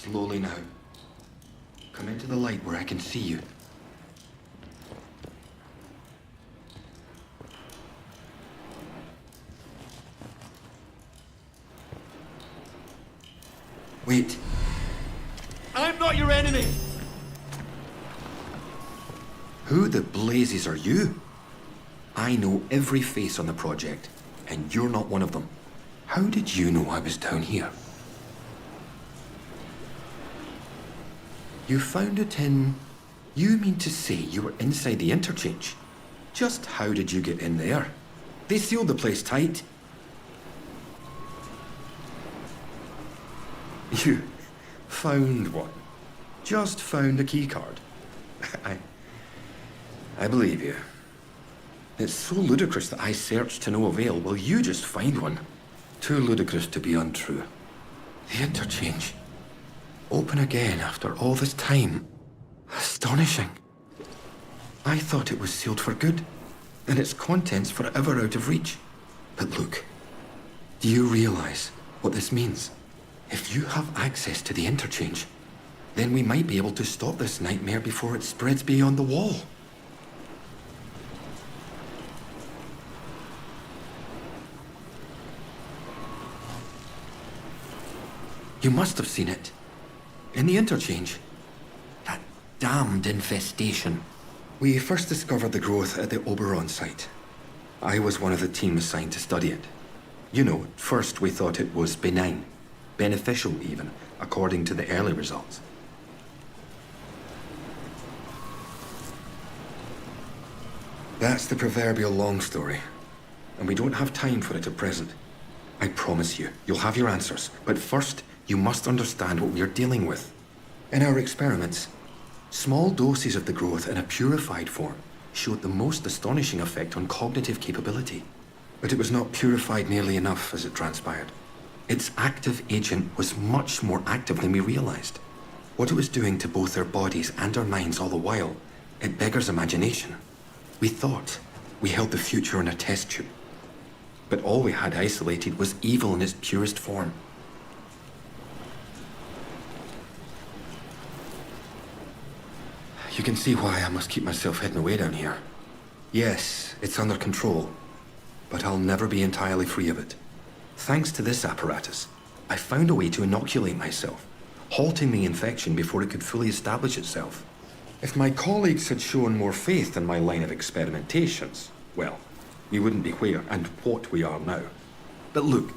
Slowly now. Come into the light where I can see you. Wait. I'm not your enemy! Who the blazes are you? I know every face on the project, and you're not one of them. How did you know I was down here? You found it in... You mean to say you were inside the interchange? Just how did you get in there? They sealed the place tight. You found one. Just found a keycard. I believe you. It's so ludicrous that I searched to no avail. Will you just find one? Too ludicrous to be untrue. The interchange. Open again after all this time. Astonishing. I thought it was sealed for good, and its contents forever out of reach. But look, do you realize what this means? If you have access to the interchange, then we might be able to stop this nightmare before it spreads beyond the wall. You must have seen it. In the interchange. That damned infestation. We first discovered the growth at the Oberon site. I was one of the team assigned to study it. You know, at first we thought it was benign. Beneficial even, according to the early results. That's the proverbial long story, and we don't have time for it at present. I promise you, you'll have your answers, but first, you must understand what we are dealing with. In our experiments, small doses of the growth in a purified form showed the most astonishing effect on cognitive capability. But it was not purified nearly enough as it transpired. Its active agent was much more active than we realized. What it was doing to both our bodies and our minds all the while, it beggars imagination. We thought we held the future in a test tube. But all we had isolated was evil in its purest form. You can see why I must keep myself hidden away down here. Yes, it's under control, but I'll never be entirely free of it. Thanks to this apparatus, I found a way to inoculate myself, halting the infection before it could fully establish itself. If my colleagues had shown more faith in my line of experimentations, well, we wouldn't be where and what we are now. But look,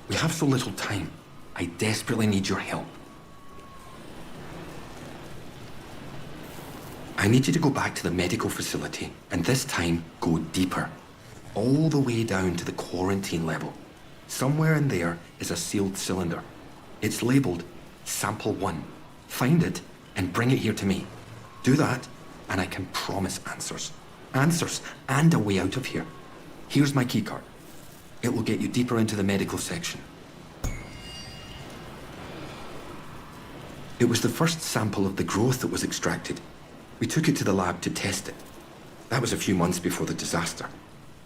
we have so little time. I desperately need your help. I need you to go back to the medical facility, and this time go deeper. All the way down to the quarantine level. Somewhere in there is a sealed cylinder. It's labeled Sample 1. Find it and bring it here to me. Do that, and I can promise answers. Answers and a way out of here. Here's my keycard. It will get you deeper into the medical section. It was the first sample of the growth that was extracted. We took it to the lab to test it. That was a few months before the disaster.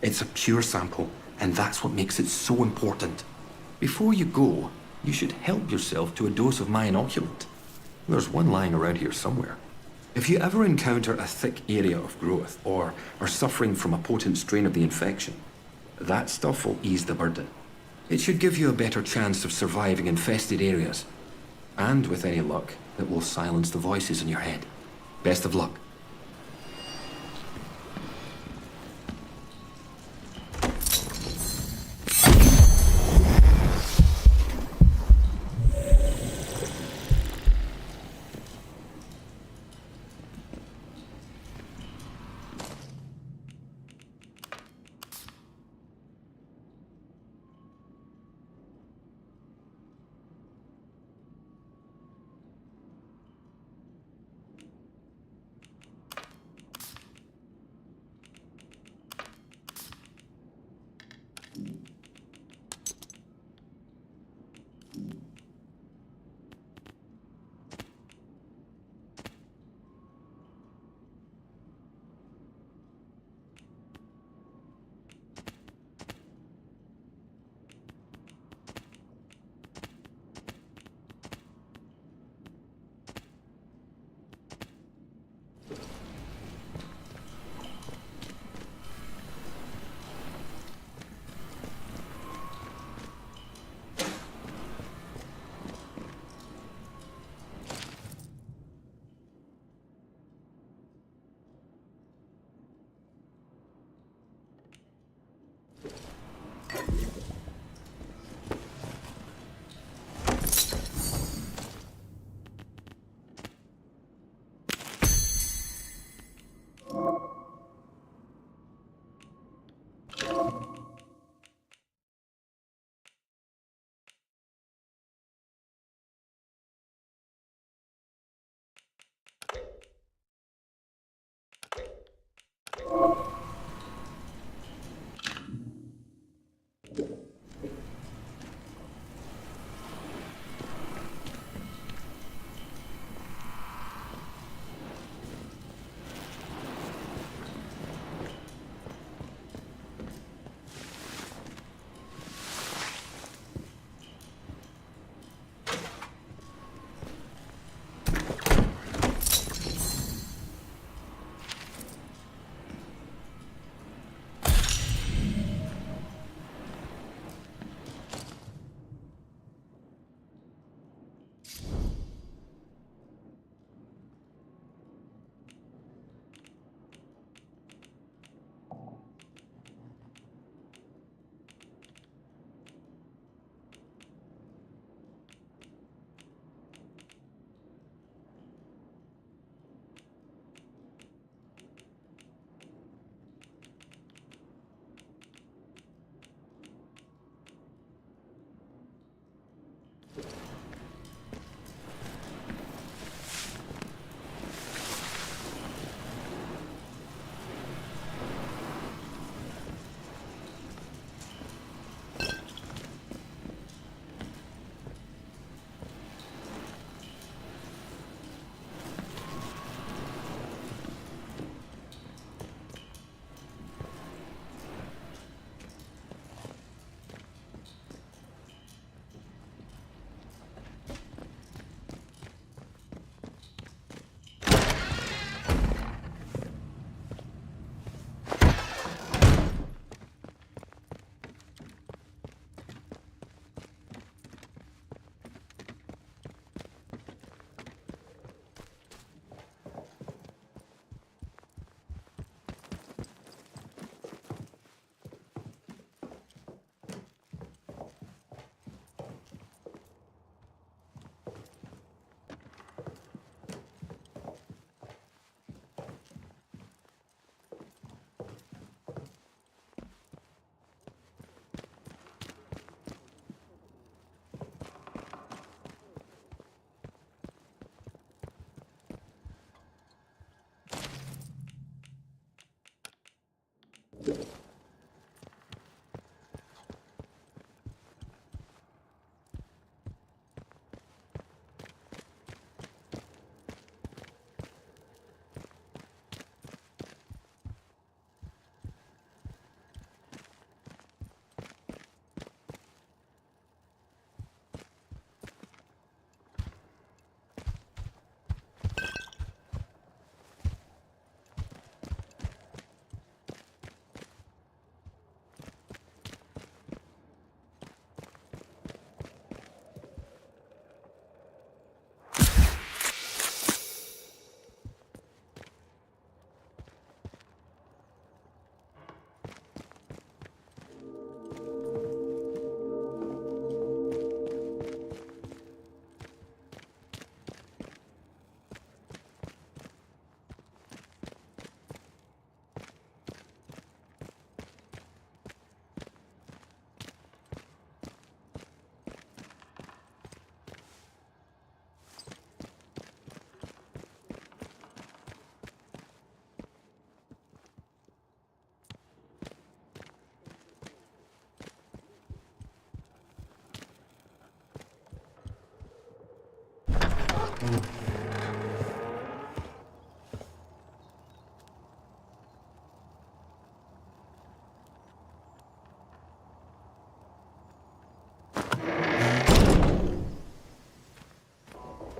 It's a pure sample, and that's what makes it so important. Before you go, you should help yourself to a dose of my inoculant. There's one lying around here somewhere. If you ever encounter a thick area of growth, or are suffering from a potent strain of the infection, that stuff will ease the burden. It should give you a better chance of surviving infested areas. And with any luck, it will silence the voices in your head. Best of luck.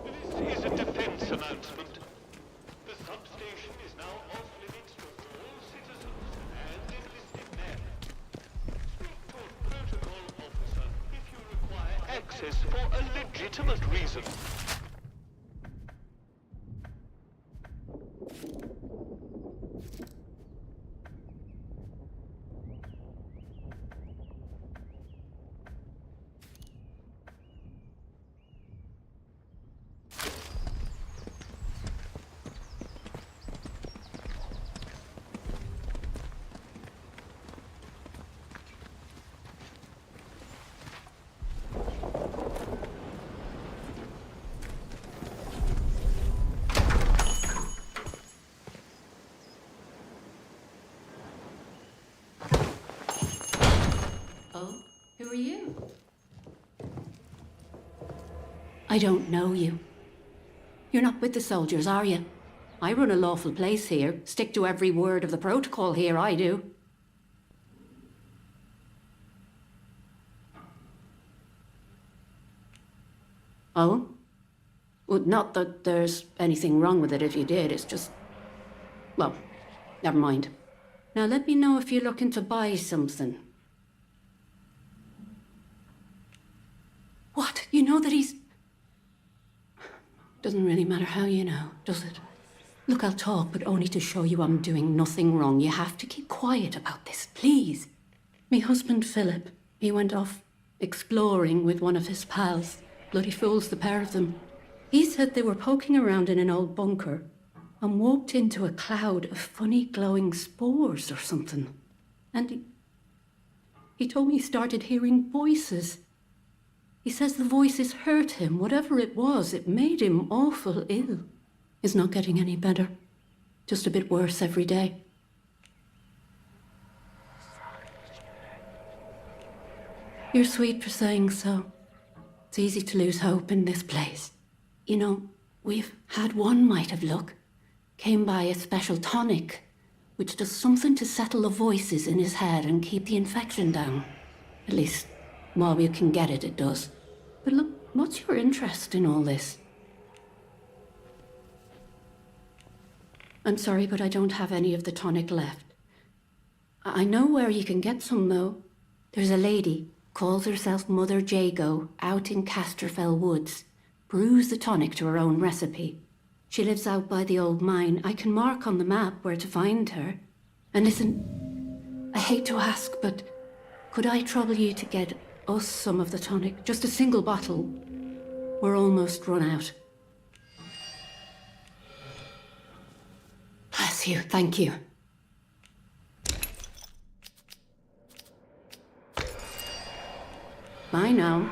This is a defense announcement. The substation is now off limits to all citizens and enlisted men. Speak to a protocol officer if you require access for a legitimate reason. Oh, who are you? I don't know you. You're not with the soldiers, are you? I run a lawful place here. Stick to every word of the protocol here, I do. Oh? Well, not that there's anything wrong with it if you did, it's just... Well, never mind. Now let me know if you're looking to buy something. What? You know that he's... Doesn't really matter how you know, does it? Look, I'll talk, but only to show you I'm doing nothing wrong. You have to keep quiet about this, please. Me husband, Philip, he went off exploring with one of his pals. Bloody fools, the pair of them. He said they were poking around in an old bunker and walked into a cloud of funny glowing spores or something. And he told me he started hearing voices. He says the voices hurt him. Whatever it was, it made him awful ill. He's not getting any better. Just a bit worse every day. You're sweet for saying so. It's easy to lose hope in this place. You know, we've had one mite of luck. Came by a special tonic, which does something to settle the voices in his head and keep the infection down. At least, while we can get it, it does. But look, what's your interest in all this? I'm sorry, but I don't have any of the tonic left. I know where you can get some, though. There's a lady, calls herself Mother Jago, out in Casterfell Woods. Brews the tonic to her own recipe. She lives out by the old mine. I can mark on the map where to find her. And listen, I hate to ask, but could I trouble you to get us some of the tonic? Just a single bottle. We're almost run out. Bless you. Thank you. Bye now.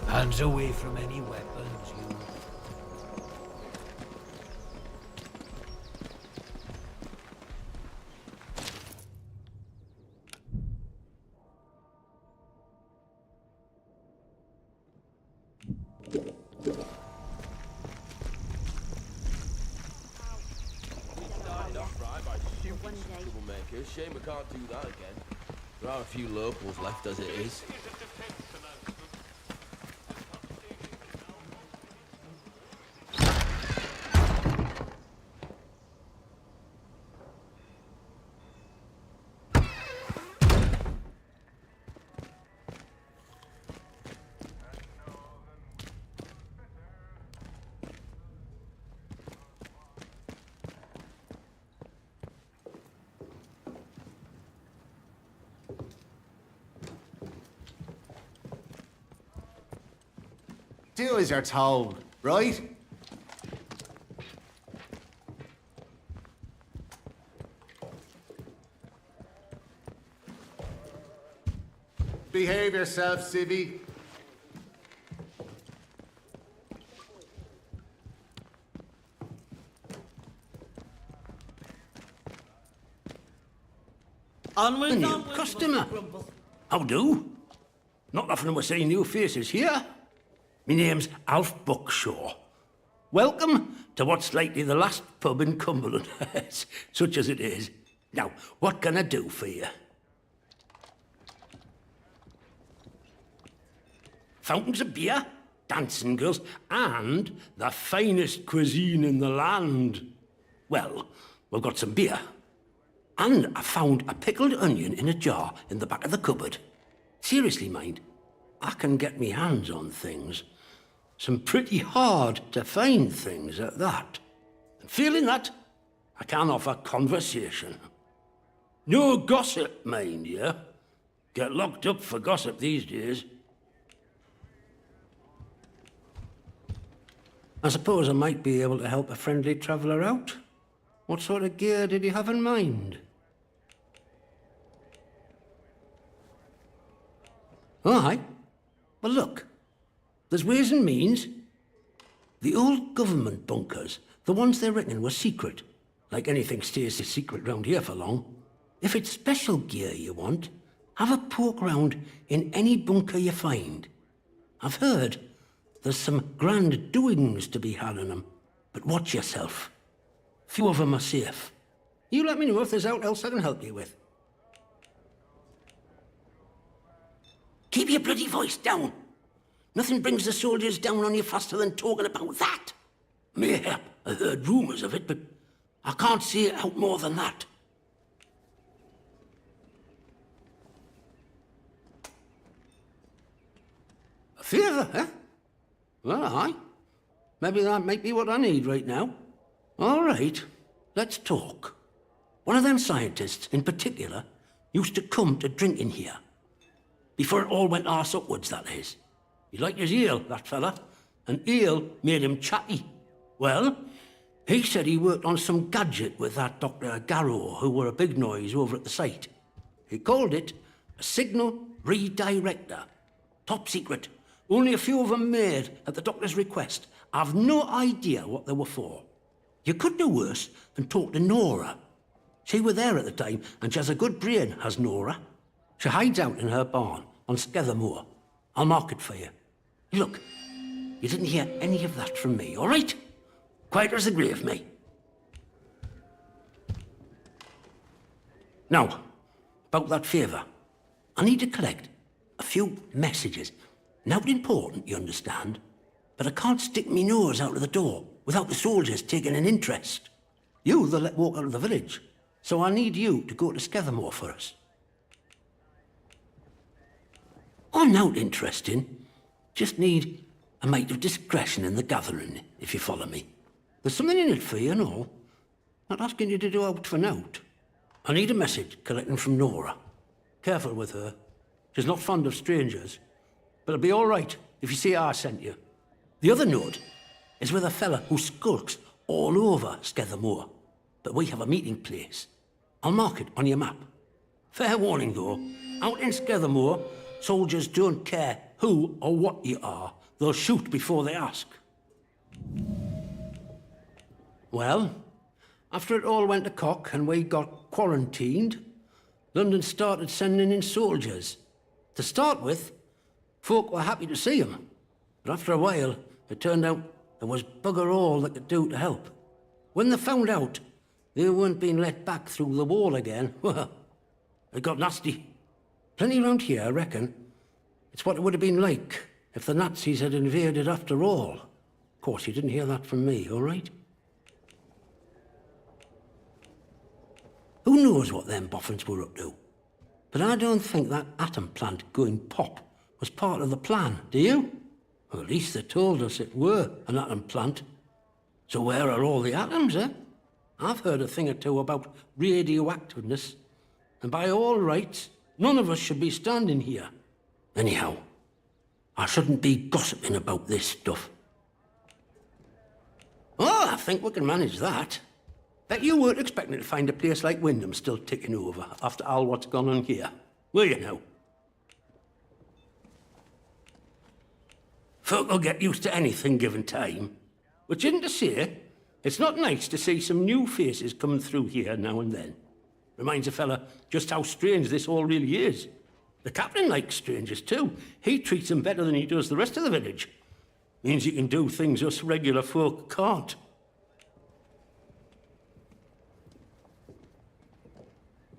Hands away from any weapons, you. Started off right by shooting troublemakers. Shame we can't do that again. There are a few locals left as it is. Do as you're told, right? Behave yourself, civvy. Onward, a new customer. How do? Not often we're seeing new faces here. My name's Alf Buckshaw. Welcome to what's likely the last pub in Cumberland, such as it is. Now, what can I do for you? Fountains of beer, dancing girls, and the finest cuisine in the land. Well, we've got some beer. And I found a pickled onion in a jar in the back of the cupboard. Seriously, mind, I can get me hands on things. Some pretty hard to find things at that. And feeling that, I can offer conversation. No gossip, mind you. Get locked up for gossip these days. I suppose I might be able to help a friendly traveller out. What sort of gear did you have in mind? Aye. Well, look. There's ways and means. The old government bunkers, the ones they reckon were secret. Like anything stays a secret round here for long. If it's special gear you want, have a poke round in any bunker you find. I've heard there's some grand doings to be had in them, but watch yourself. Few of them are safe. You let me know if there's aught else I can help you with. Keep your bloody voice down. Nothing brings the soldiers down on you faster than talking about that. Mayhap I heard rumours of it, but I can't see it out more than that. A favour, eh? Well, aye. Maybe that might be what I need right now. All right, let's talk. One of them scientists, in particular, used to come to drink in here. Before it all went arse upwards, that is. He liked his ale, that fella, and ale made him chatty. Well, he said he worked on some gadget with that Dr. Garrow, who were a big noise over at the site. He called it a signal redirector. Top secret. Only a few of them made at the doctor's request. I've no idea what they were for. You could do worse than talk to Nora. She were there at the time, and she has a good brain, has Nora. She hides out in her barn on Skethermoor. I'll mark it for you. Look, you didn't hear any of that from me, all right? Quiet as the grave, mate. Now, about that favour. I need to collect a few messages. Not important, you understand, but I can't stick me nose out of the door without the soldiers taking an interest. You, they'll let walk out of the village, so I need you to go to Skethermoor for us. I'm not interesting. Just need a mite of discretion in the gathering, if you follow me. There's something in it for you and all. Not asking you to do out for nought. I need a message collecting from Nora. Careful with her. She's not fond of strangers. But it'll be all right if you see I sent you. The other note is with a fella who skulks all over Skethermoor. But we have a meeting place. I'll mark it on your map. Fair warning, though. Out in Skethermoor, soldiers don't care who or what you are. They'll shoot before they ask. Well, after it all went to cock and we got quarantined, London started sending in soldiers. To start with, folk were happy to see them. But after a while, it turned out there was bugger all they could do to help. When they found out they weren't being let back through the wall again, well, it got nasty. Plenty round here, I reckon. It's what it would have been like if the Nazis had invaded after all. Of course, you didn't hear that from me, all right? Who knows what them boffins were up to? But I don't think that atom plant going pop was part of the plan, do you? Well, at least they told us it were an atom plant. So where are all the atoms, eh? I've heard a thing or two about radioactiveness, and by all rights, none of us should be standing here. Anyhow, I shouldn't be gossiping about this stuff. Oh, I think we can manage that. Bet you weren't expecting to find a place like Wyndham still ticking over after all what's gone on here, were you now? Folk will get used to anything given time. Which isn't to say, it's not nice to see some new faces coming through here now and then. Reminds a fella just how strange this all really is. The captain likes strangers too. He treats them better than he does the rest of the village. Means he can do things us regular folk can't.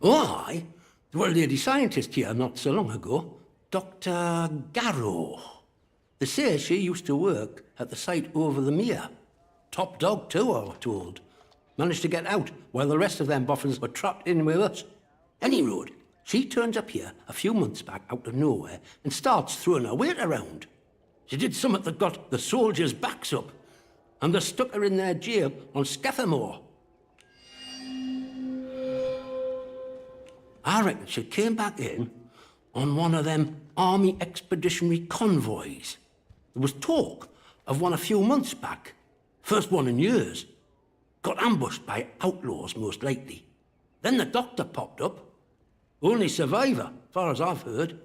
Oh, aye. There were a lady scientist here not so long ago. Dr. Garrow. They say she used to work at the site over the mere. Top dog too, I was told. Managed to get out while the rest of them boffins were trapped in with us. Any road, she turns up here a few months back out of nowhere and starts throwing her weight around. She did something that got the soldiers' backs up, and they stuck her in their jail on Skethermoor. I reckon she came back in on one of them army expeditionary convoys. There was talk of one a few months back. First one in years. Got ambushed by outlaws, most likely. Then the doctor popped up. Only survivor, far as I've heard.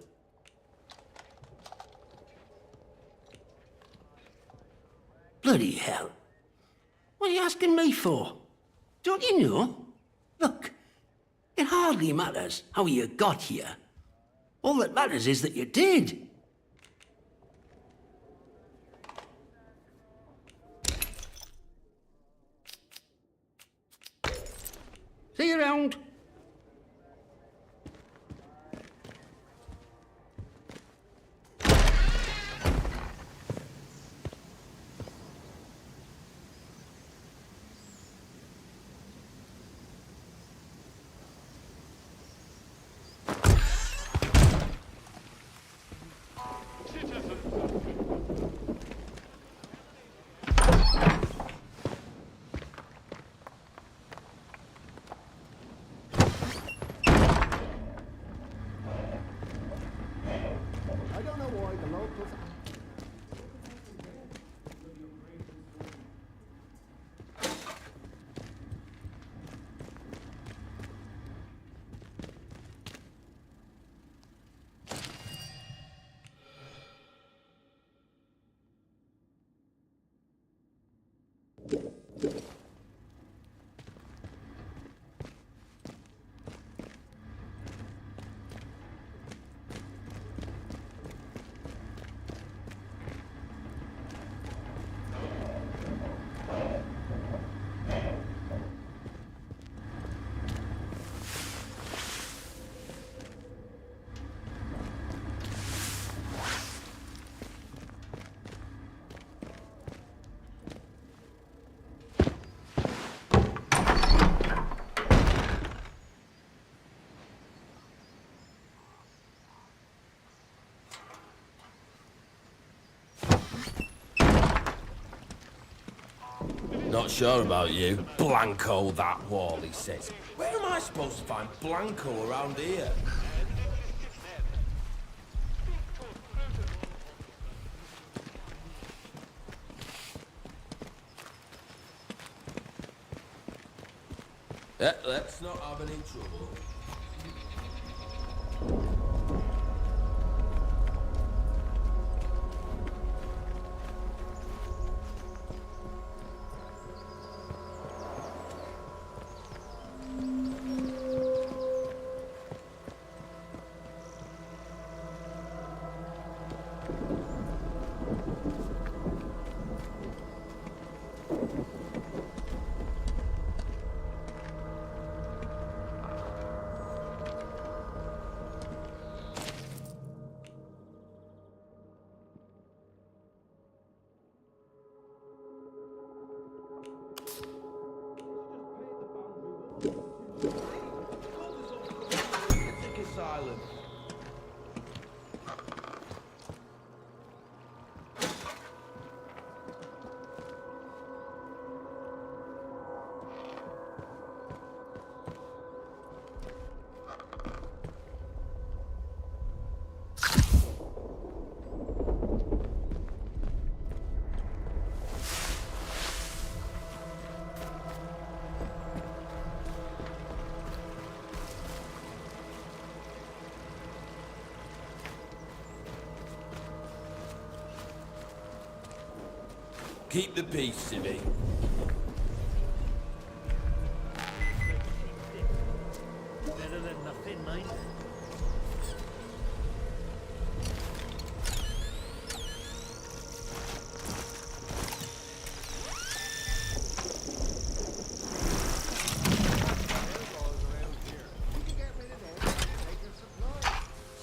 Bloody hell. What are you asking me for? Don't you know? Look, it hardly matters how you got here. All that matters is that you did. See you around. I don't know why the locals... Not sure about you. Blanco that wall, he says. Where am I supposed to find Blanco around here? Let's not have any trouble. Island. Keep the peace, Civvy. Better than nothing, mate.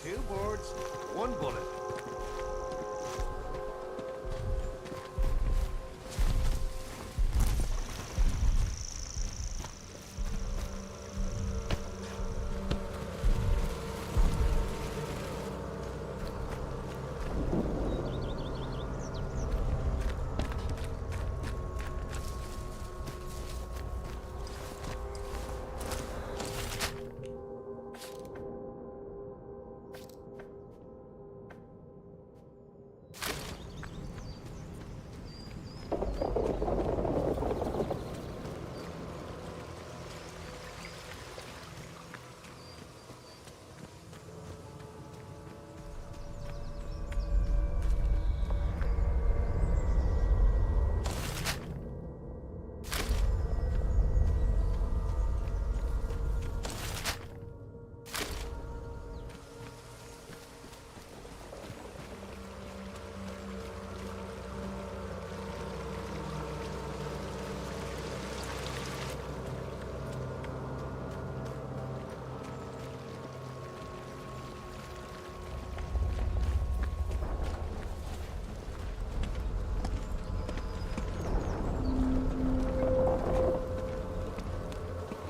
Two boards, one bullet.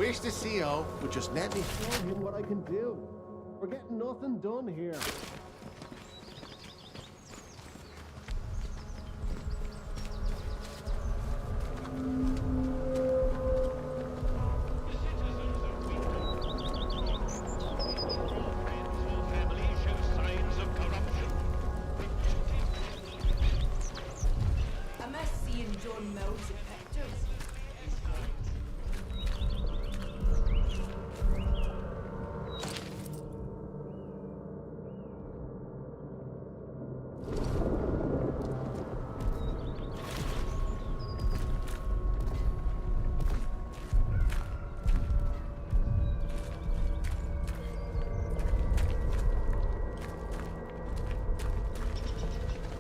wish the CO would just let me show him what I can do. We're getting nothing done here. Am I seeing John Mills in pictures?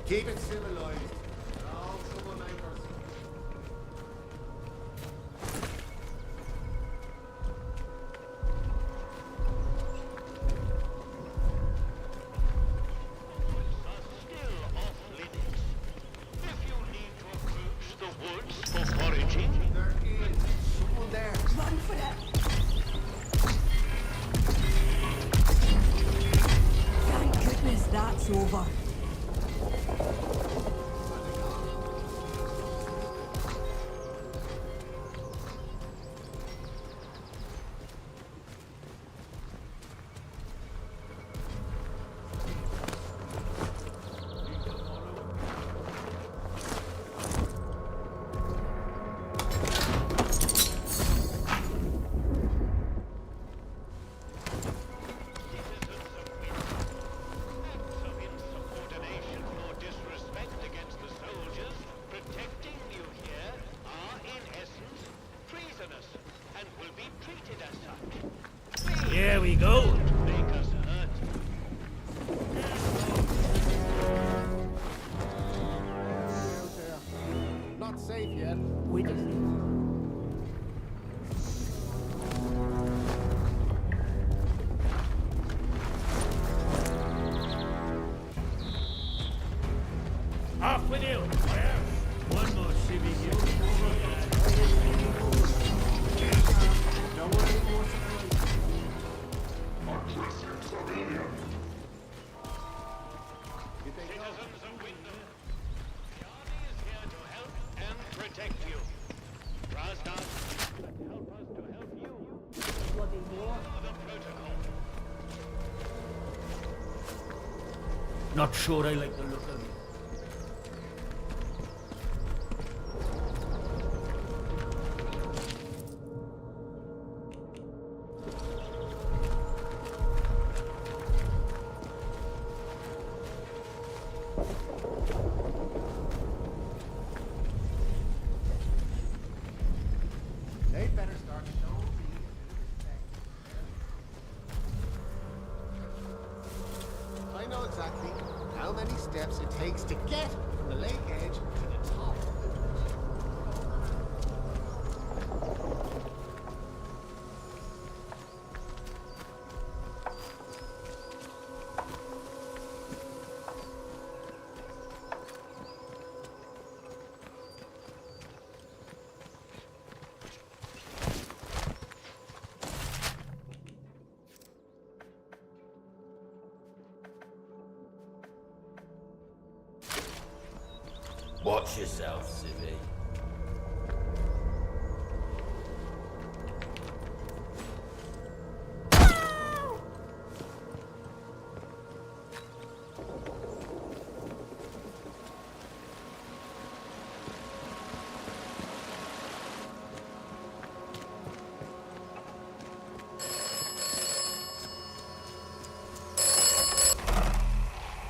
Keep it civilized. All troublemakers. Are still off limits. If you need to approach the woods for foraging, There is someone there. Run for it! Thank goodness that's over. acts of insubordination or disrespect against the soldiers protecting you here are, in essence, treasonous and will be treated as such. Please Here we go. don't make us hurt. Out there. Not safe yet. We just... Off with you. One more civvy here. Don't worry, more Citizens of Wyndham, the army is here to help and protect you. Razdan, help us to help you. Bloody war. Follow the protocol. Not sure I like the look of it. They'd better start showing me a bit of respect. I know exactly how many steps it takes to get from the lake edge to the top of the ridge. Watch yourself, civvy.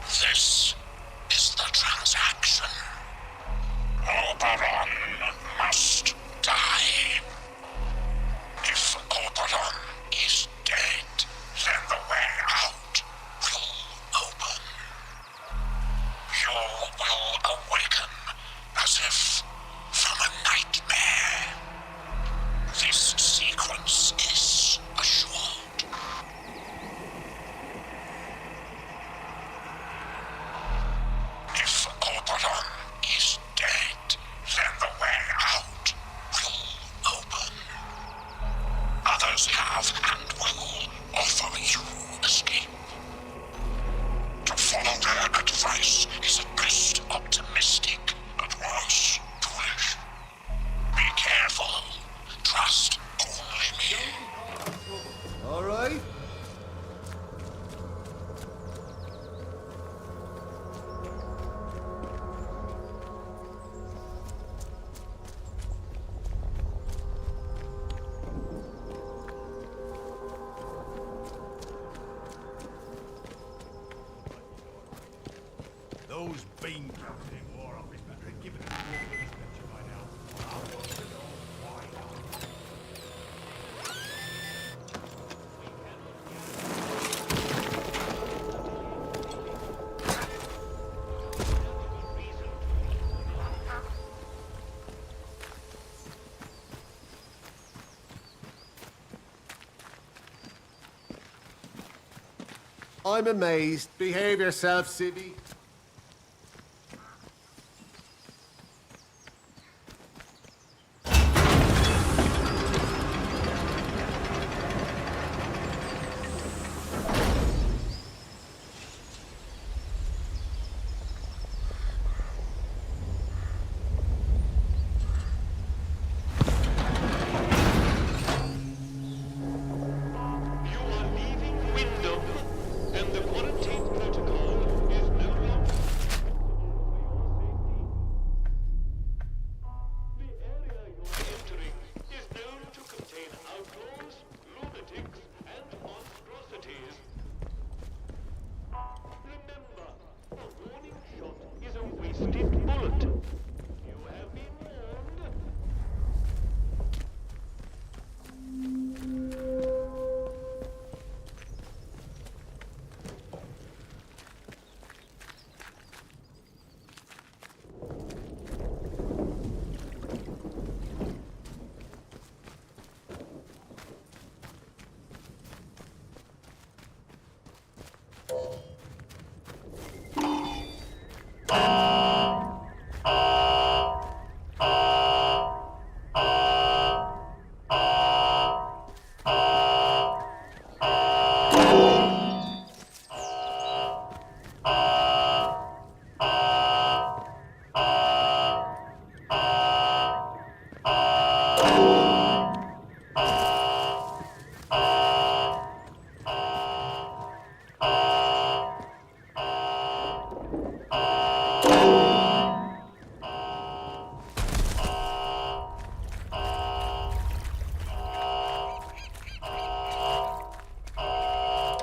This is the transaction. Oberon sacrifice is at best optimistic, at worst foolish. Be careful. Trust only me. All right? Those bean counters in War Office better have given us more than expected by now. I want to know why not. I'm amazed. Behave yourself, Sibby. You are leaving Wyndham, and the quarantine protocol is no longer the area you're entering is known to contain outlaws, lunatics, and monstrosities. Remember, a warning shot is a wasted bullet. You have been warned.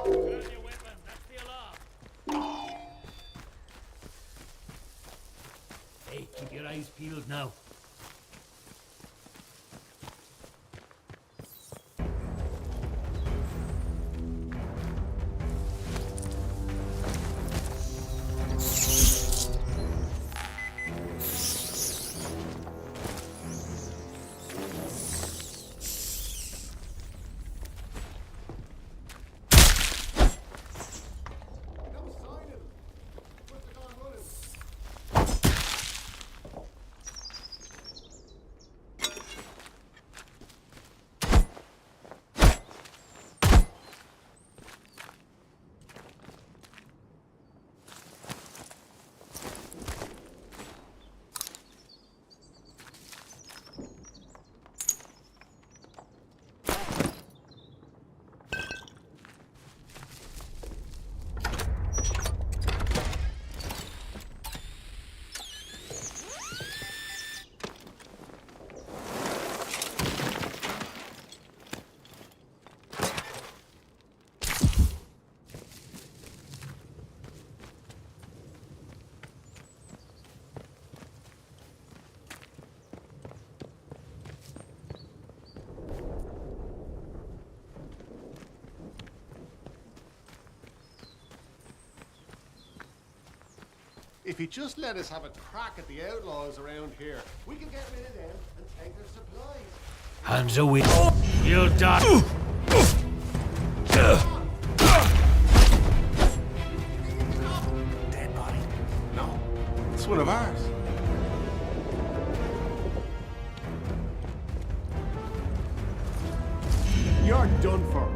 Where's your weapon? That's the alarm. Hey, keep your eyes peeled now. No sign of him. Must have gone running. If you just let us have a crack at the outlaws around here, we can get rid of them and take their supplies. Hands away. You'll die. Dead body. No, it's one of ours. You're done for.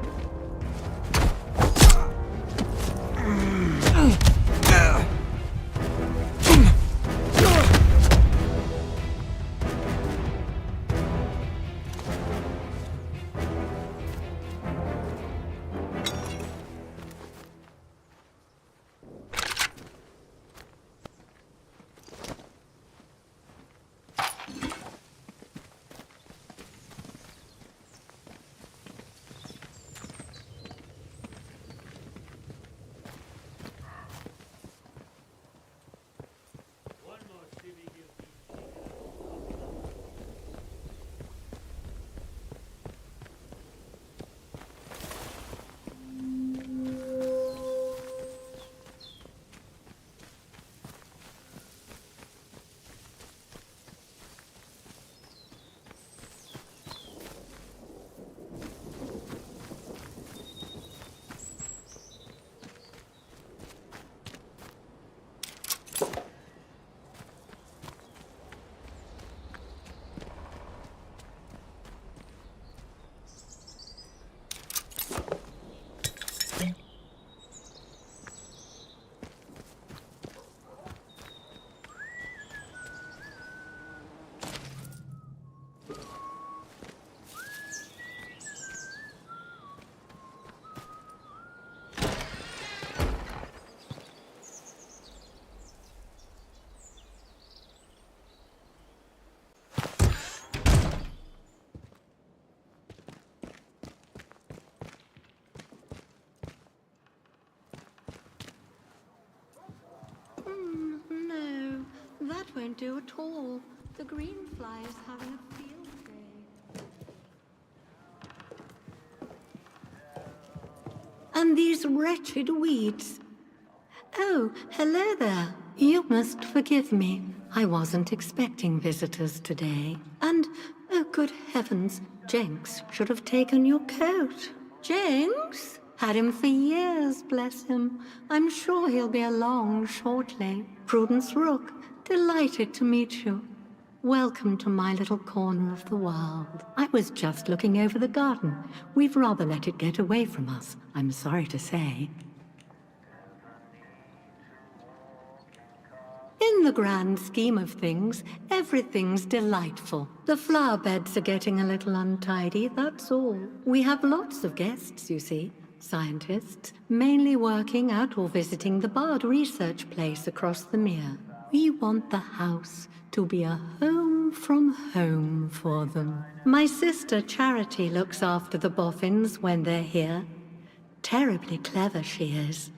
That won't do at all. The green fly is having a field day. And these wretched weeds. Oh, hello there. You must forgive me. I wasn't expecting visitors today. And, oh good heavens, Jenks should have taken your coat. Jenks? Had him for years, bless him. I'm sure he'll be along shortly. Prudence Rook, delighted to meet you. Welcome to my little corner of the world. I was just looking over the garden. We've rather let it get away from us, I'm sorry to say. In the grand scheme of things, everything's delightful. The flower beds are getting a little untidy, that's all. We have lots of guests, you see. Scientists, mainly working out or visiting the Bard research place across the mere. We want the house to be a home from home for them. My sister Charity looks after the boffins when they're here. Terribly clever she is.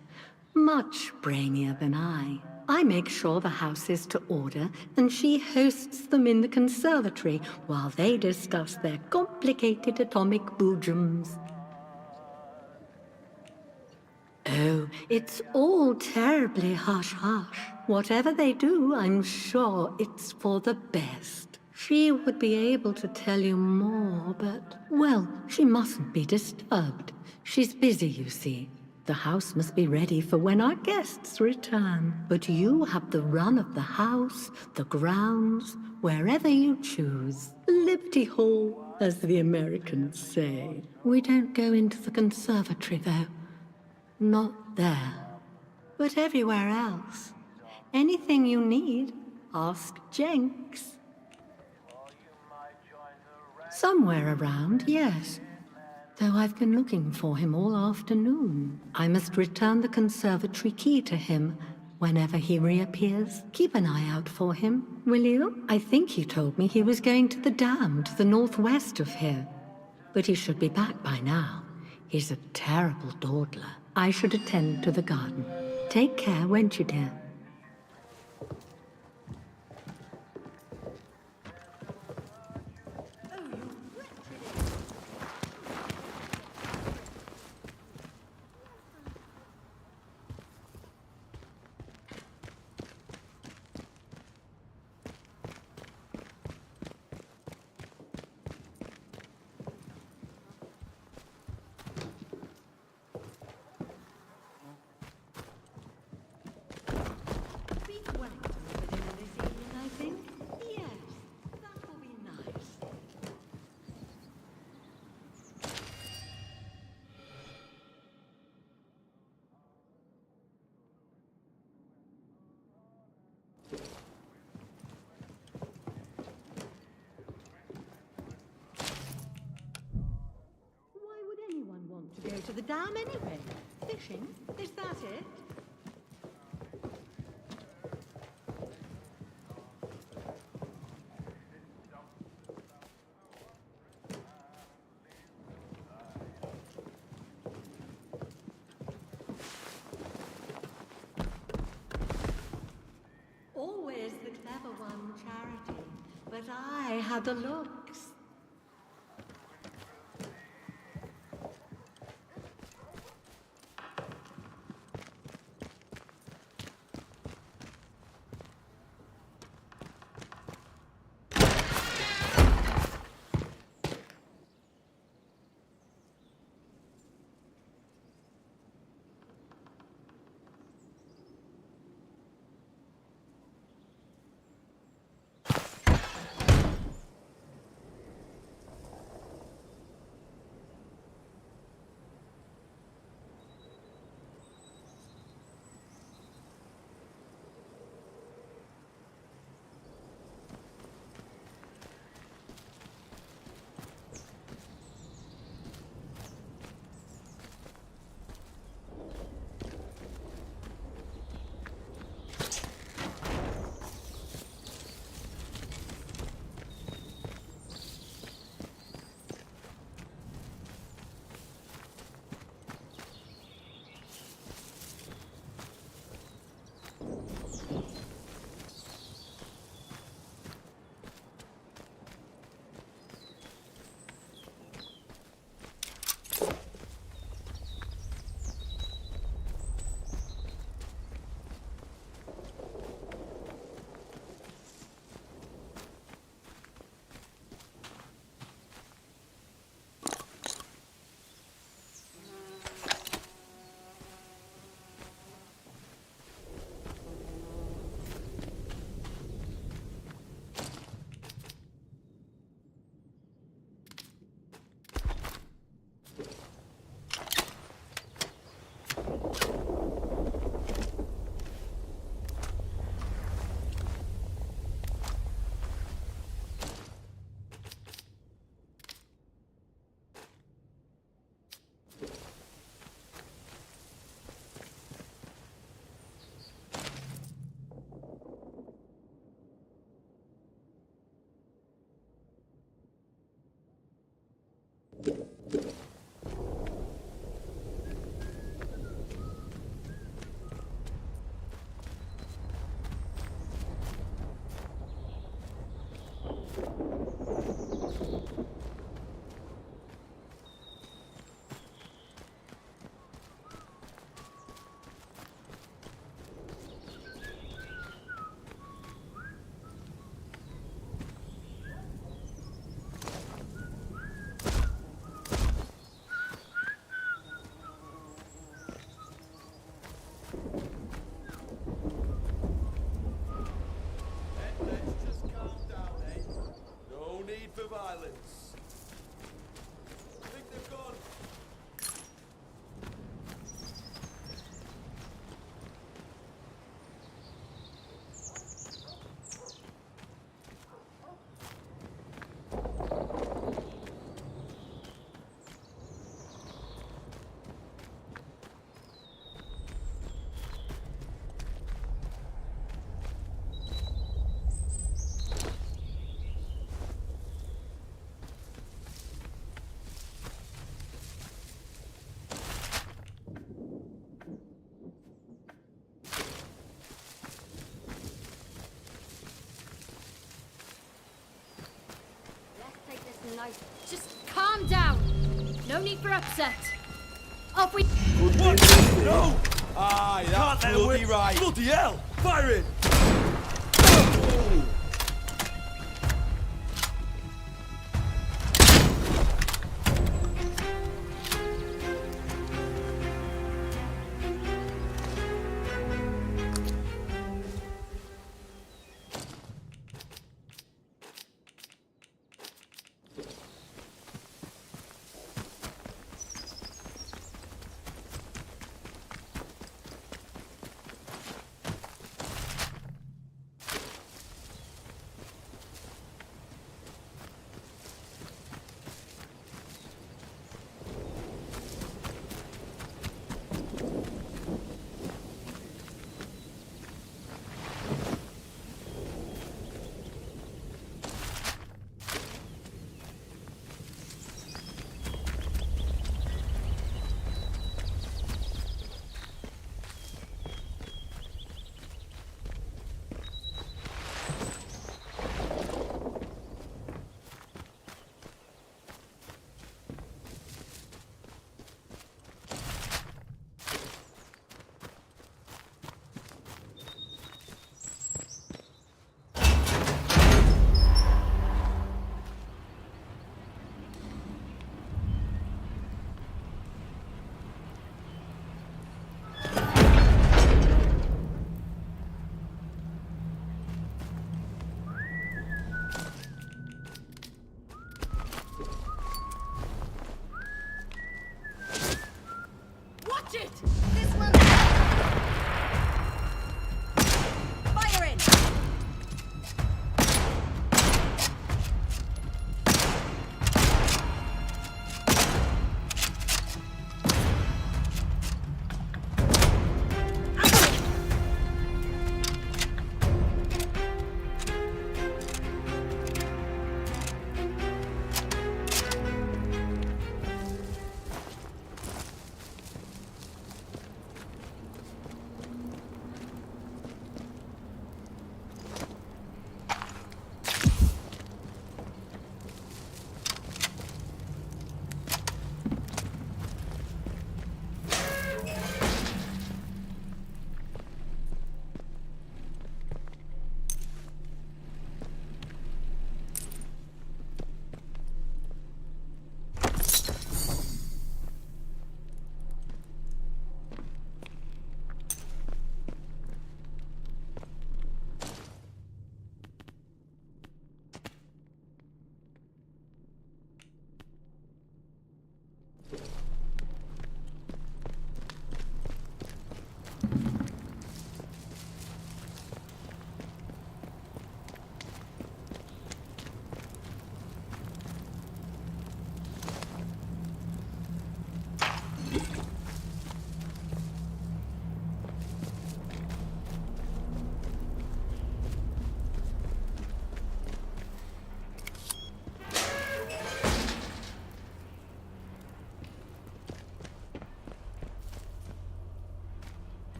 Much brainier than I. I make sure the house is to order, and she hosts them in the conservatory while they discuss their complicated atomic boojums. Oh, it's all terribly hush-hush. Whatever they do, I'm sure it's for the best. She would be able to tell you more, but, well, she mustn't be disturbed. She's busy, you see. The house must be ready for when our guests return. But you have the run of the house, the grounds, wherever you choose. Liberty Hall, as the Americans say. We don't go into the conservatory, though. Not there. But everywhere else. Anything you need, ask Jenks. Somewhere around, yes. Though I've been looking for him all afternoon. I must return the conservatory key to him whenever he reappears. Keep an eye out for him, will you? I think he told me he was going to the dam to the northwest of here. But he should be back by now. He's a terrible dawdler. I should attend to the garden. Take care, won't you, dear? To go to the dam anyway. Fishing? Is that it? Always the clever one, Charity. But I had the looks. I just calm down. No need for upset. Off we. No! Aye, that's bloody right. Bloody hell! Fire it!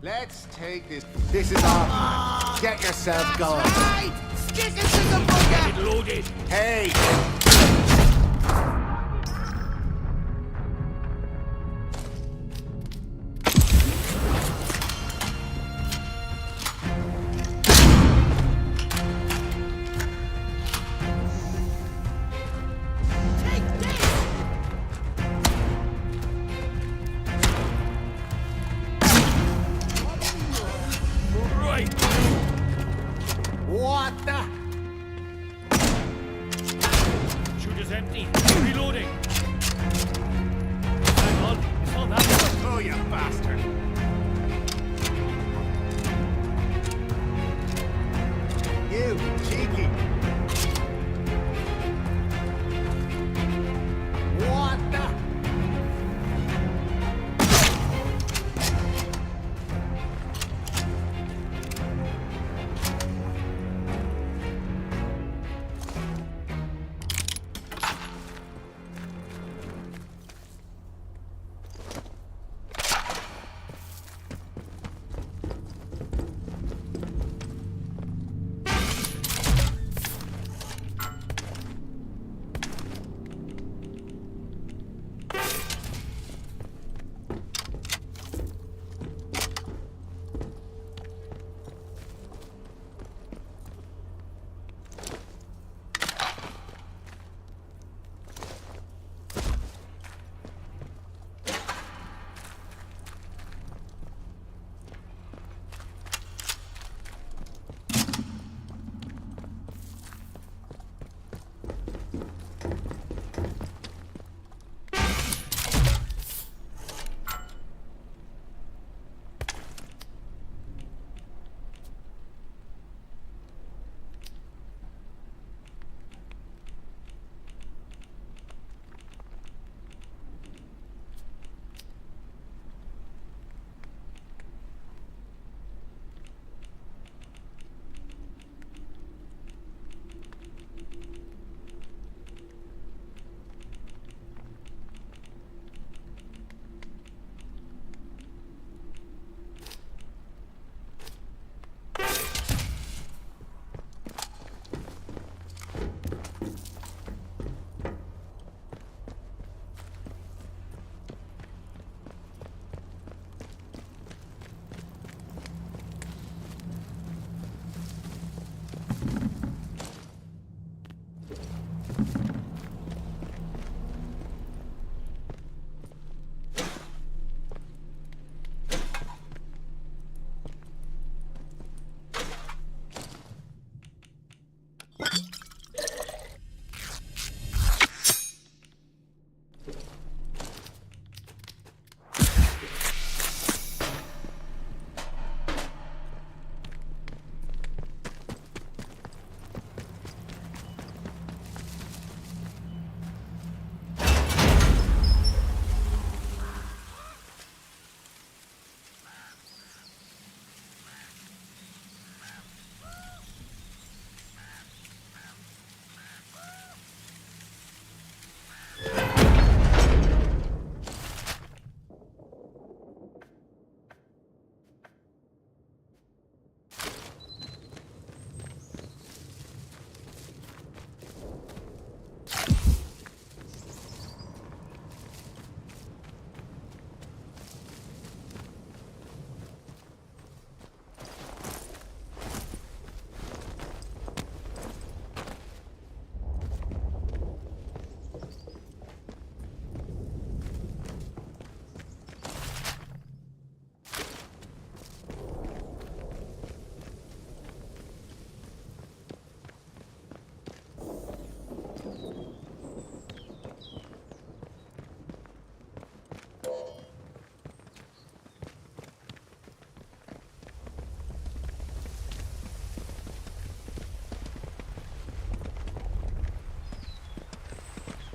Let's take this. This is our. Get yourself going. Right! Stick it to the bugger! Get loaded. Hey! Right. What the? Shooter's empty. Reloading. Hang on. It's not that one. Oh, you bastard! You, cheeky! What the?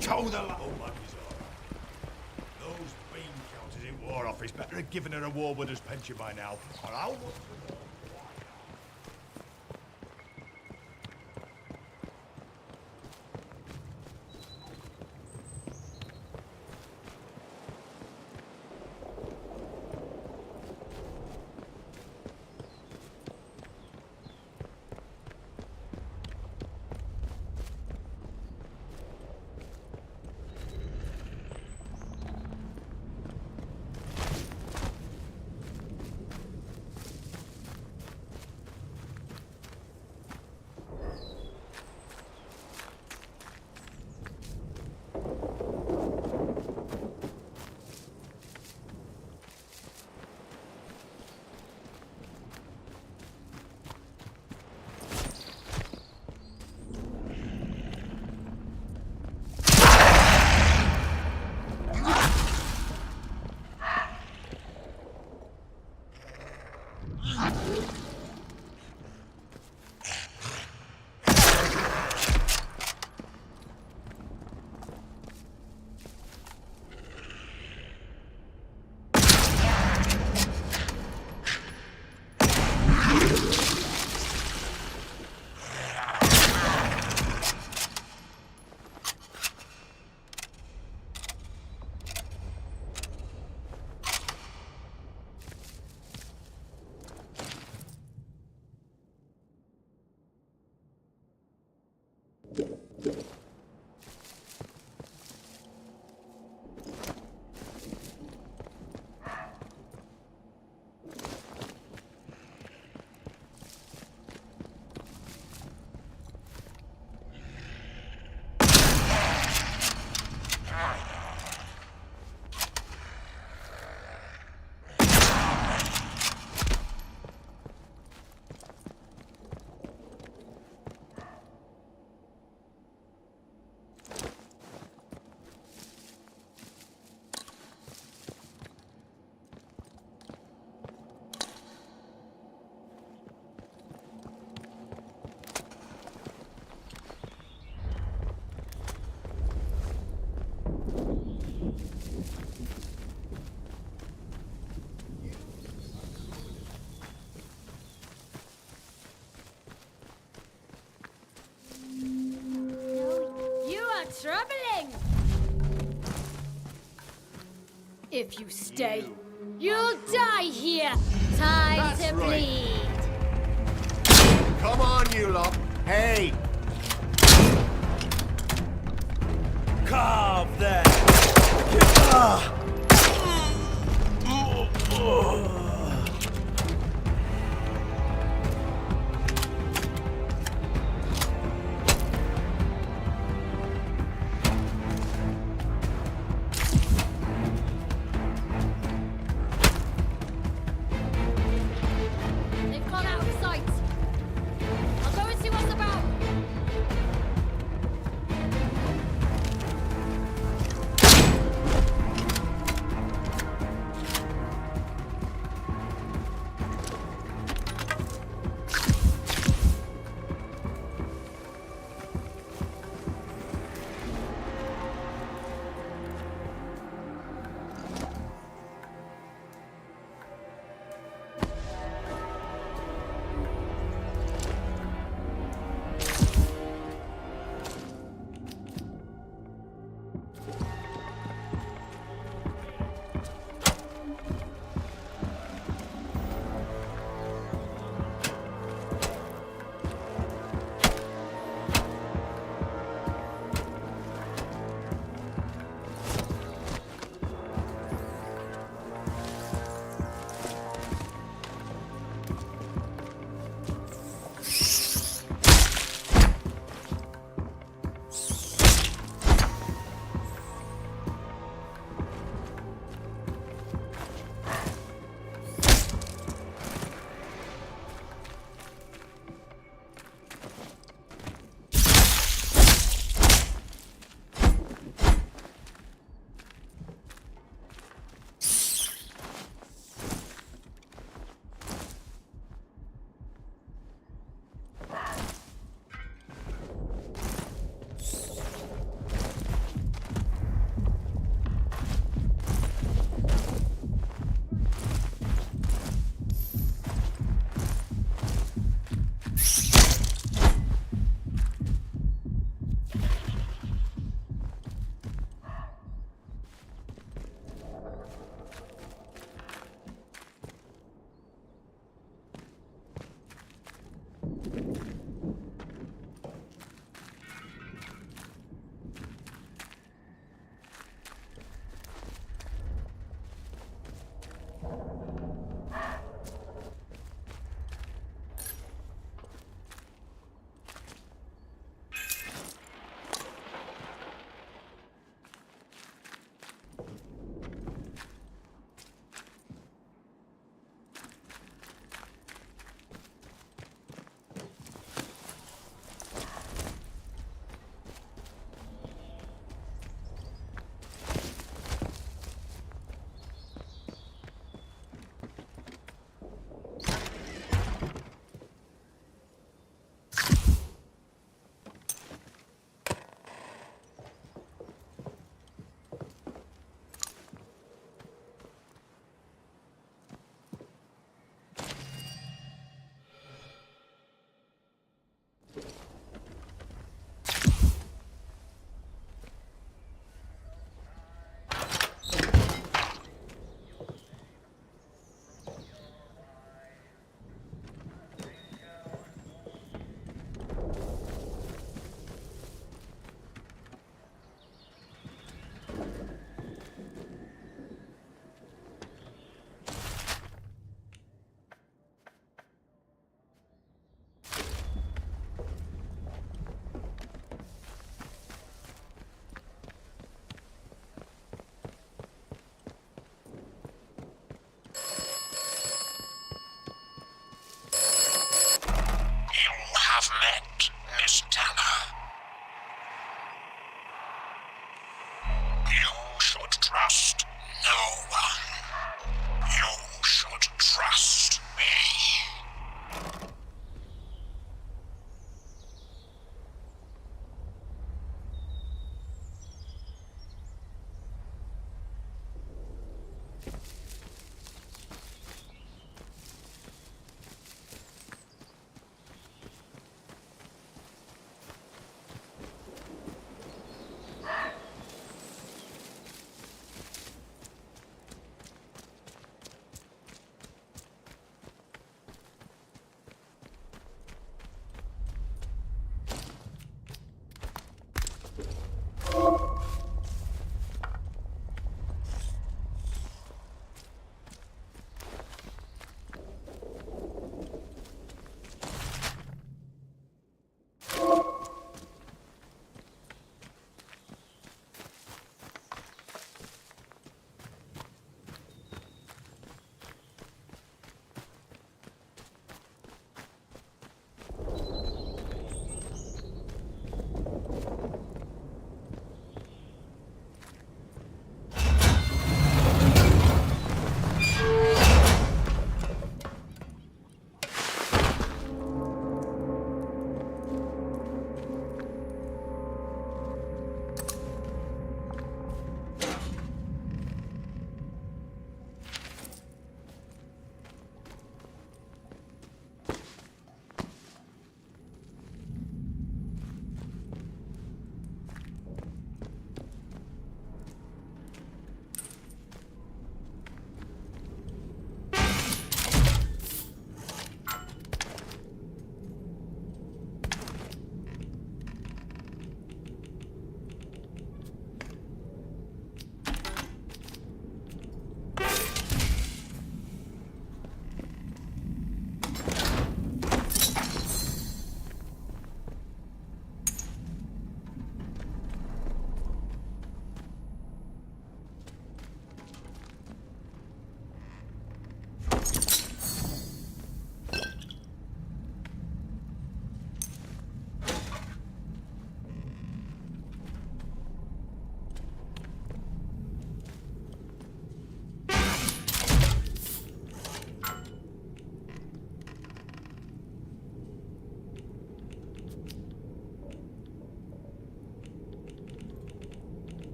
Tow the little monkeys on. Those bean counters in War Office better have given her a war widow's pension by now, or I'll want to know. Troubling! If you stay, you'll die here! Time That's to right. bleed! Come on, you lot. Hey! Carve them!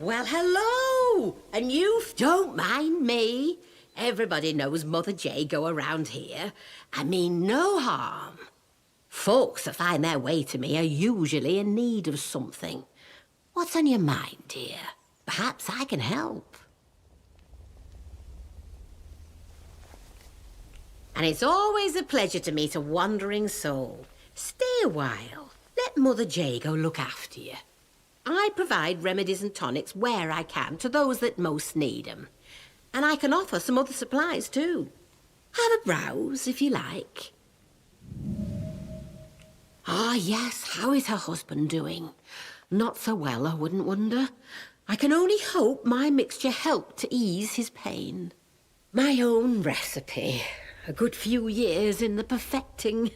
Well, hello! And you don't mind me. Everybody knows Mother J go around here. I mean no harm. Folks that find their way to me are usually in need of something. What's on your mind, dear? Perhaps I can help. And it's always a pleasure to meet a wandering soul. Stay a while. Let Mother Jago look after you. I provide remedies and tonics where I can to those that most need them. And I can offer some other supplies too. Have a browse if you like. Ah, yes, how is her husband doing? Not so well, I wouldn't wonder. I can only hope my mixture helped to ease his pain. My own recipe. A good few years in the perfecting.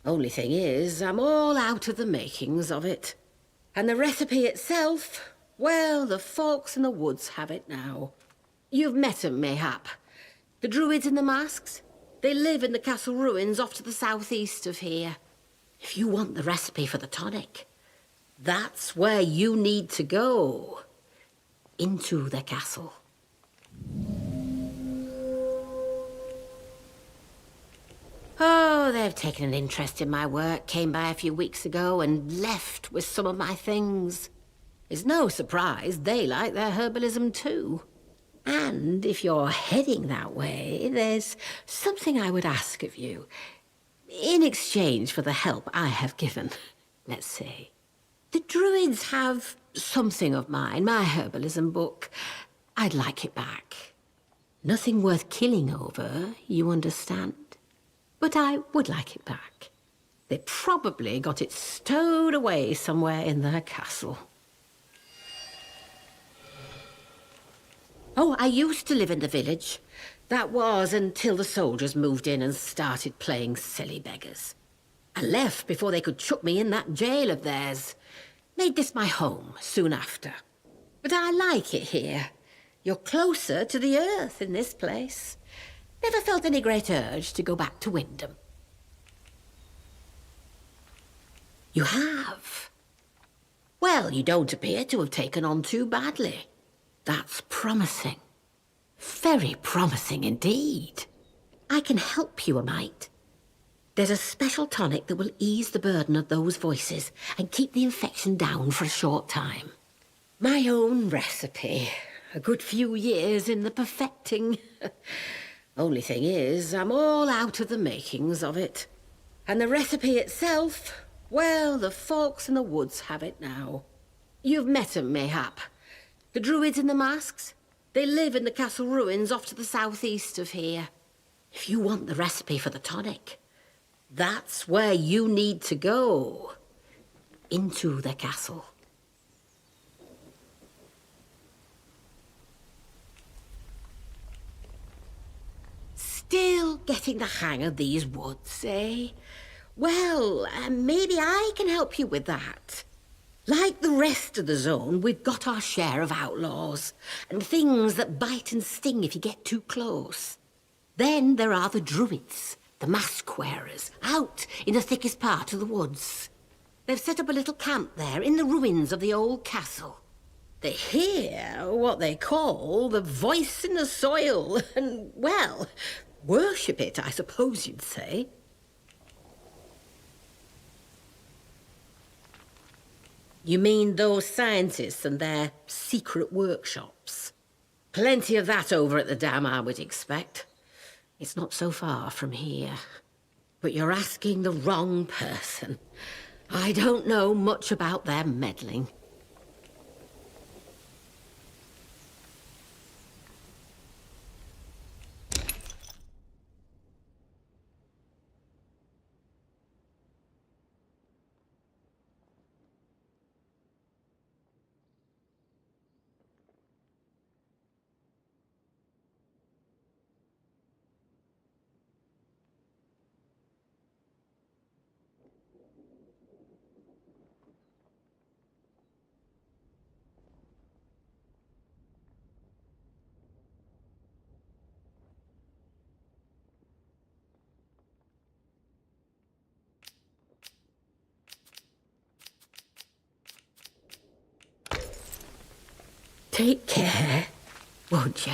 Only thing is, I'm all out of the makings of it. And the recipe itself, well, the folks in the woods have it now. You've met 'em, mayhap. The druids in the masks? They live in the castle ruins off to the southeast of here. If you want the recipe for the tonic, that's where you need to go. Into the castle. Oh, they've taken an interest in my work, came by a few weeks ago and left with some of my things. It's no surprise they like their herbalism too. And if you're heading that way, there's something I would ask of you. In exchange for the help I have given, let's say. The druids have something of mine, my herbalism book. I'd like it back. Nothing worth killing over, you understand? But I would like it back. They probably got it stowed away somewhere in their castle. Oh, I used to live in the village. That was until the soldiers moved in and started playing silly beggars. I left before they could chuck me in that jail of theirs. Made this my home soon after. But I like it here. You're closer to the earth in this place. Never felt any great urge to go back to Wyndham. You have? Well, you don't appear to have taken on too badly. That's promising. Very promising indeed. I can help you a mite. There's a special tonic that will ease the burden of those voices and keep the infection down for a short time. My own recipe. A good few years in the perfecting. Only thing is, I'm all out of the makings of it. And the recipe itself, well, the folks in the woods have it now. You've met 'em, mayhap. The druids in the masks? They live in the castle ruins off to the southeast of here. If you want the recipe for the tonic, that's where you need to go. Into the castle. Still getting the hang of these woods, eh? Well, maybe I can help you with that. Like the rest of the zone, we've got our share of outlaws, and things that bite and sting if you get too close. Then there are the druids, the mask wearers, out in the thickest part of the woods. They've set up a little camp there in the ruins of the old castle. They hear what they call the voice in the soil, and, well, worship it, I suppose you'd say. You mean those scientists and their secret workshops? Plenty of that over at the dam, I would expect. It's not so far from here. But you're asking the wrong person. I don't know much about their meddling. Take care, won't you?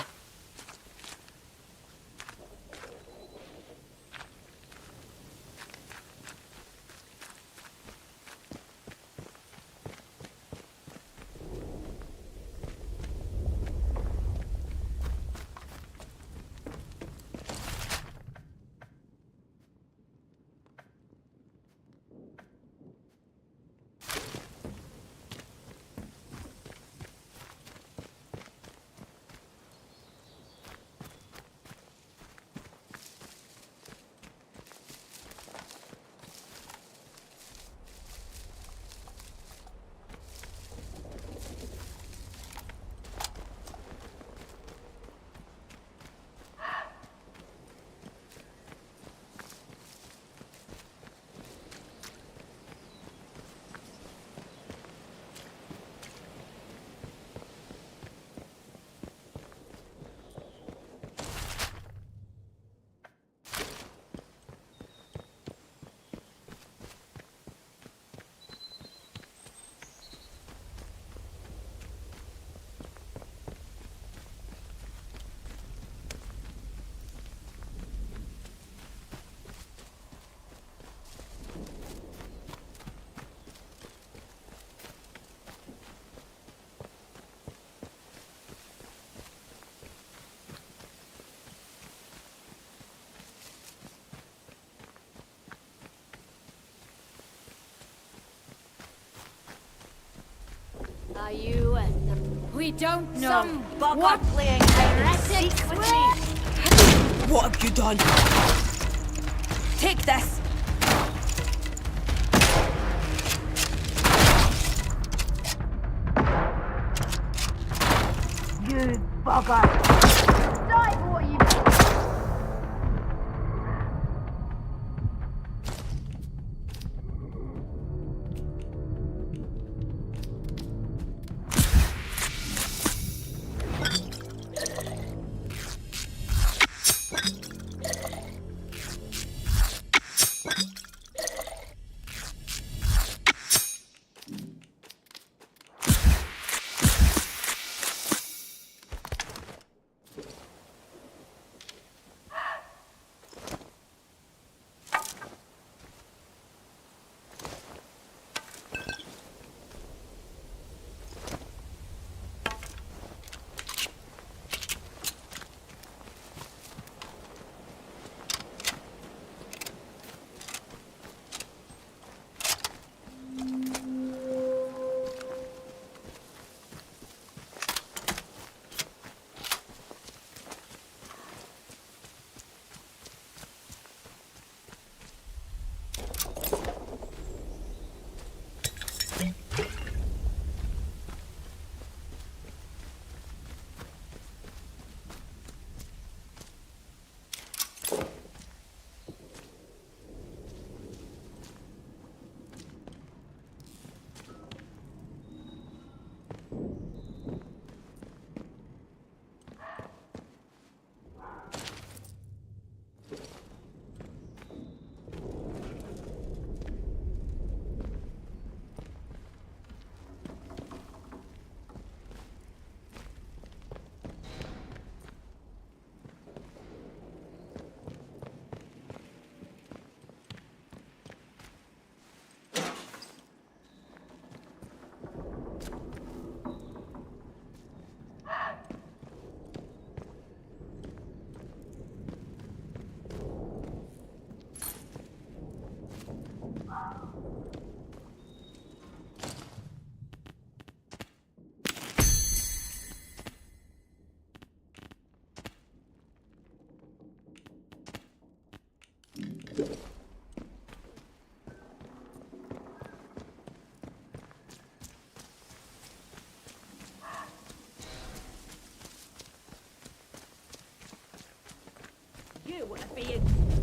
Are you We don't know. Some bugger What? playing hide and seek with me. What have you done? Take this. You bugger. Die for what you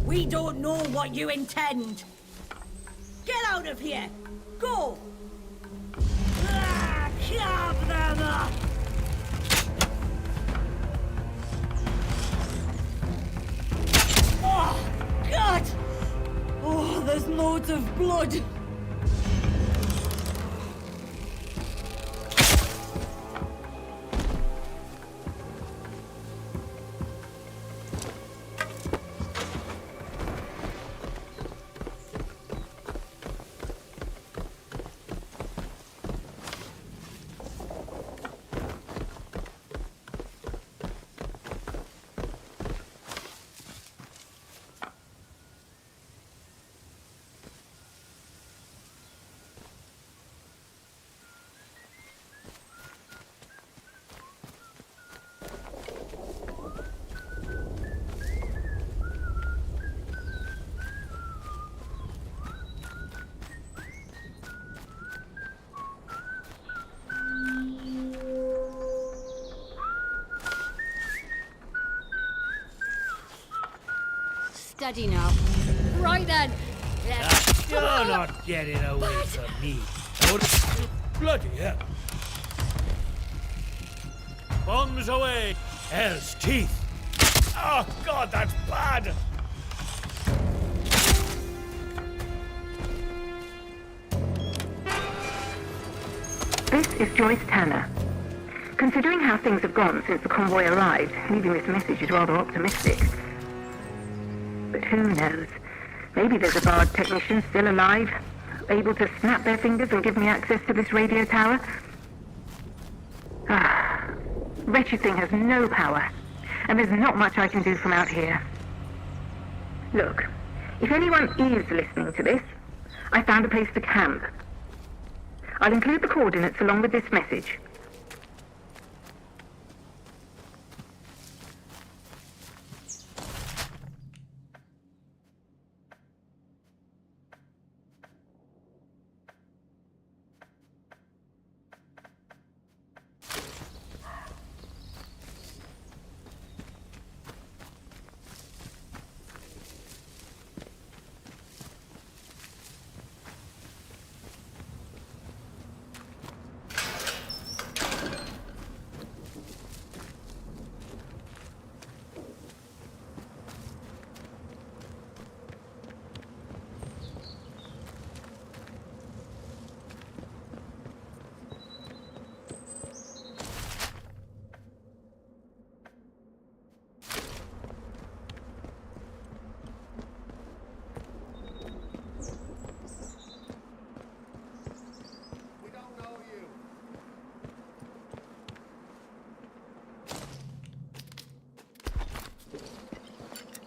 We don't know what you intend. Get out of here! Go! Carve them up! Oh, God! Oh, there's loads of blood. steady now. Right then. You're not getting away from me. Bloody hell. Bombs away. Hell's teeth. Oh, God, that's bad. This is Joyce Tanner. Considering how things have gone since the convoy arrived, leaving this message is rather optimistic. But who knows? Maybe there's a Bard technician still alive, able to snap their fingers and give me access to this radio tower. Wretched thing has no power, and there's not much I can do from out here. Look, if anyone is listening to this, I found a place to camp. I'll include the coordinates along with this message.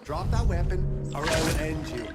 Drop that weapon, or I will end you.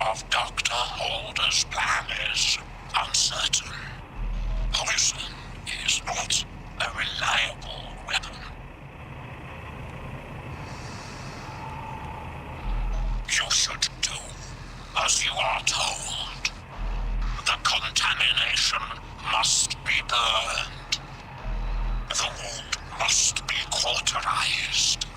Of Dr. Holder's plan is uncertain. Poison is not a reliable weapon. You should do as you are told. The contamination must be burned. The wound must be cauterized.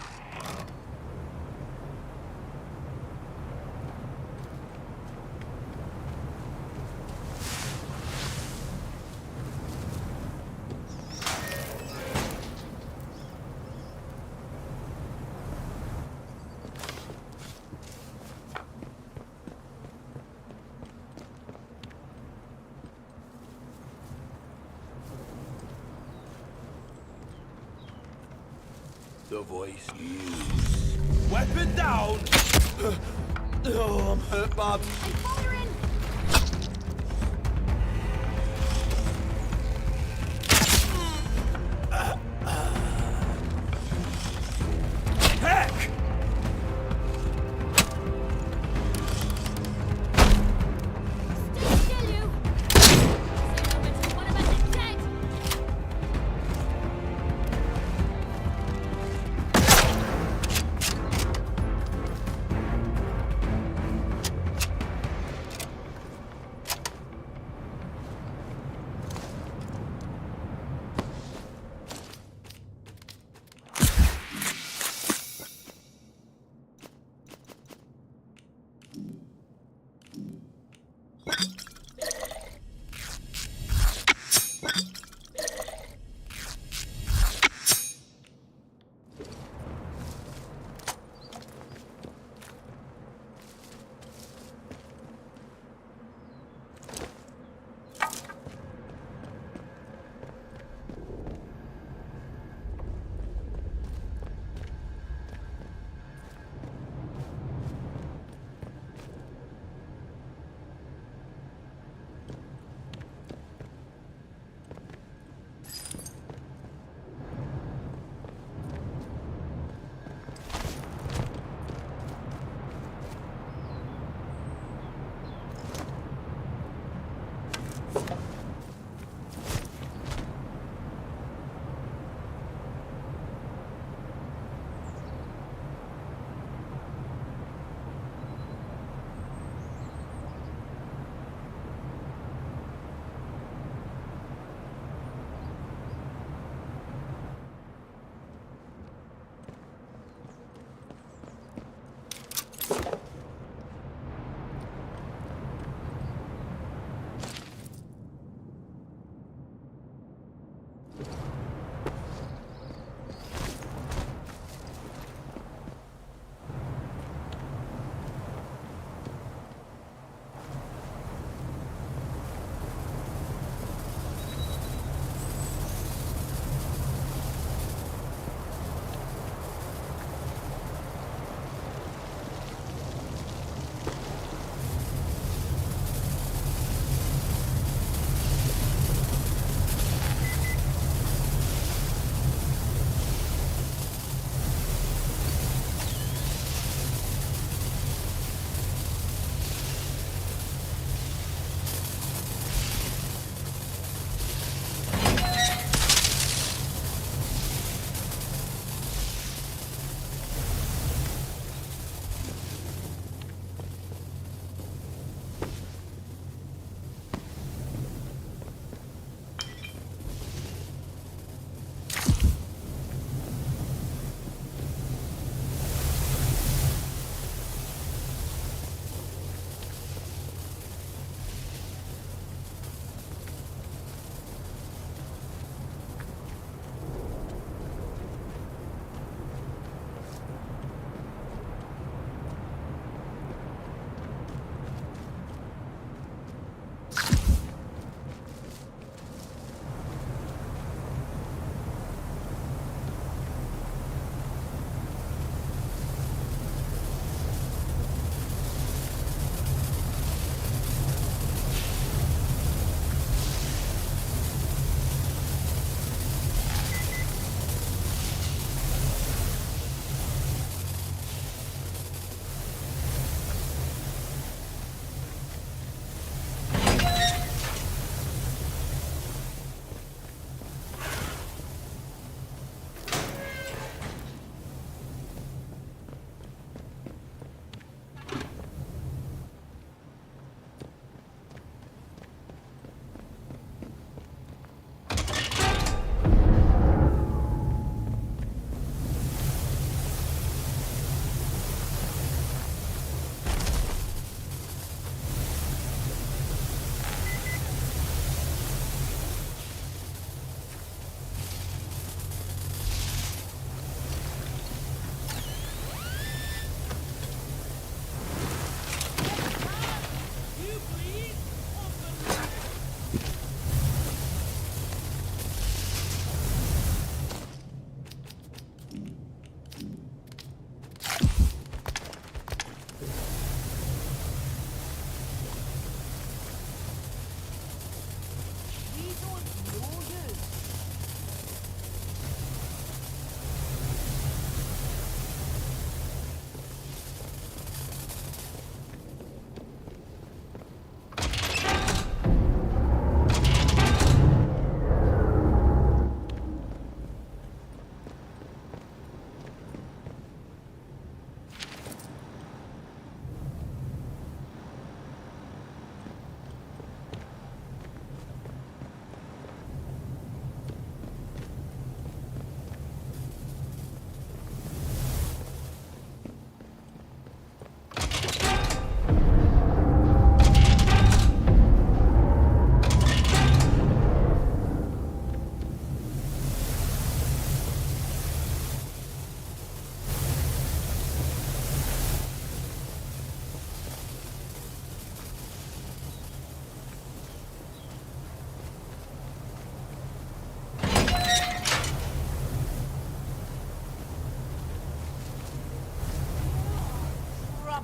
the voice use. Weapon down! Oh, I'm hurt bad. Firing! Heck! Stay still, you! Soon I'll bet you one of us is dead!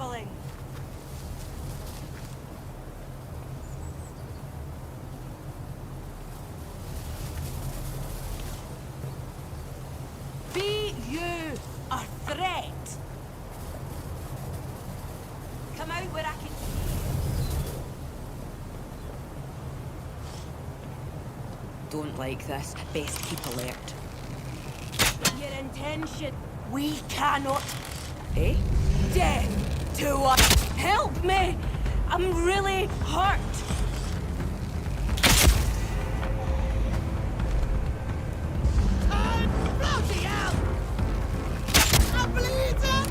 babbling. Be you a threat? Come out where I can see you. Don't like this. Best keep alert. Your intention. We cannot. Eh? Death to us. Help me! I'm really hurt. Bloody hell! I'm bleeding!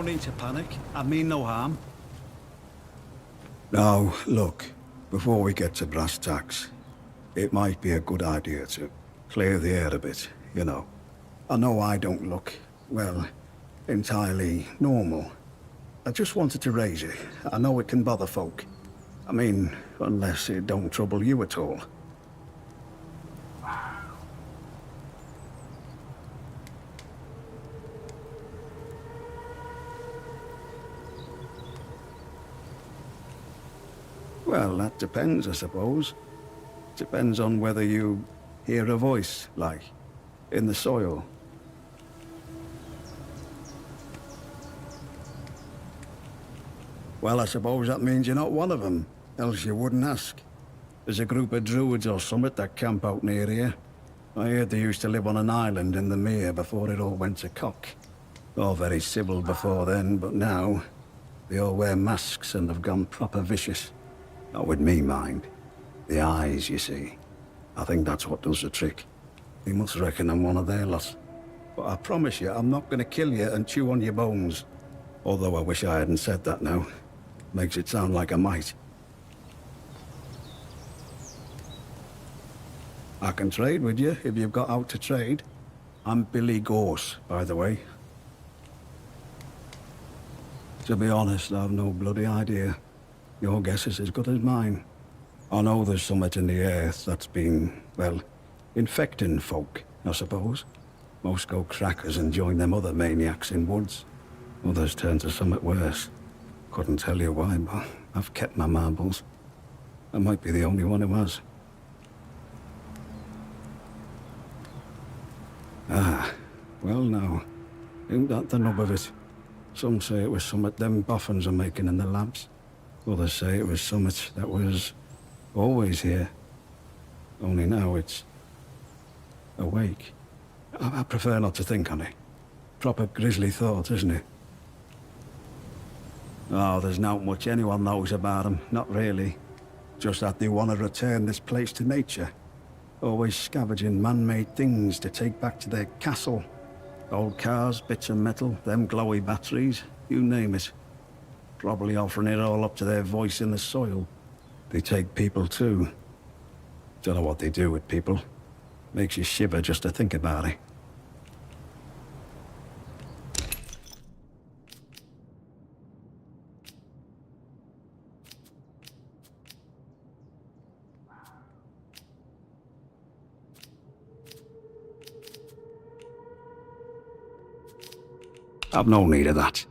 need to panic. I mean no harm. Now, look, before we get to brass tacks, it might be a good idea to clear the air a bit, you know. I know I don't look, well, entirely normal. I just wanted to raise it. I know it can bother folk. I mean, unless it don't trouble you at all. Well, that depends, I suppose. Depends on whether you hear a voice, like, in the soil. Well, I suppose that means you're not one of them, else you wouldn't ask. There's a group of druids or summit that camp out near here. I heard they used to live on an island in the mere before it all went to cock. All very civil before then, but now, they all wear masks and have gone proper vicious. Not with me, mind. The eyes, you see. I think that's what does the trick. They must reckon I'm one of their lot. But I promise you, I'm not gonna kill you and chew on your bones. Although I wish I hadn't said that now. Makes it sound like I might. I can trade with you if you've got out to trade. I'm Billy Gorse, by the way. To be honest, I've no bloody idea. Your guess is as good as mine. I know there's something in the earth that's been, well, infecting folk, I suppose. Most go crackers and join them other maniacs in woods. Others turn to something worse. Couldn't tell you why, but I've kept my marbles. I might be the only one who has. Ah, well now, ain't that the nub of it? Some say it was something them boffins are making in the labs. Others say it was something that was always here. Only now it's awake. I prefer not to think on it. Proper grisly thought, isn't it? Oh, there's not much anyone knows about them. Not really. Just that they want to return this place to nature. Always scavenging man-made things to take back to their castle. Old cars, bits of metal, them glowy batteries, you name it. Probably offering it all up to their voice in the soil. They take people too. Don't know what they do with people. Makes you shiver just to think about it. I've no need of that.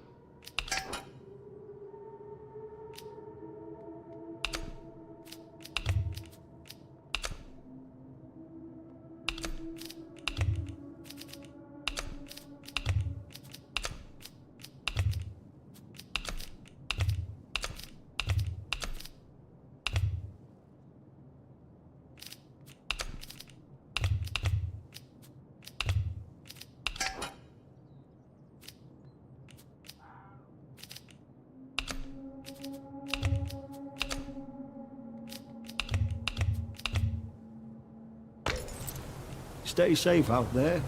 Stay safe out there.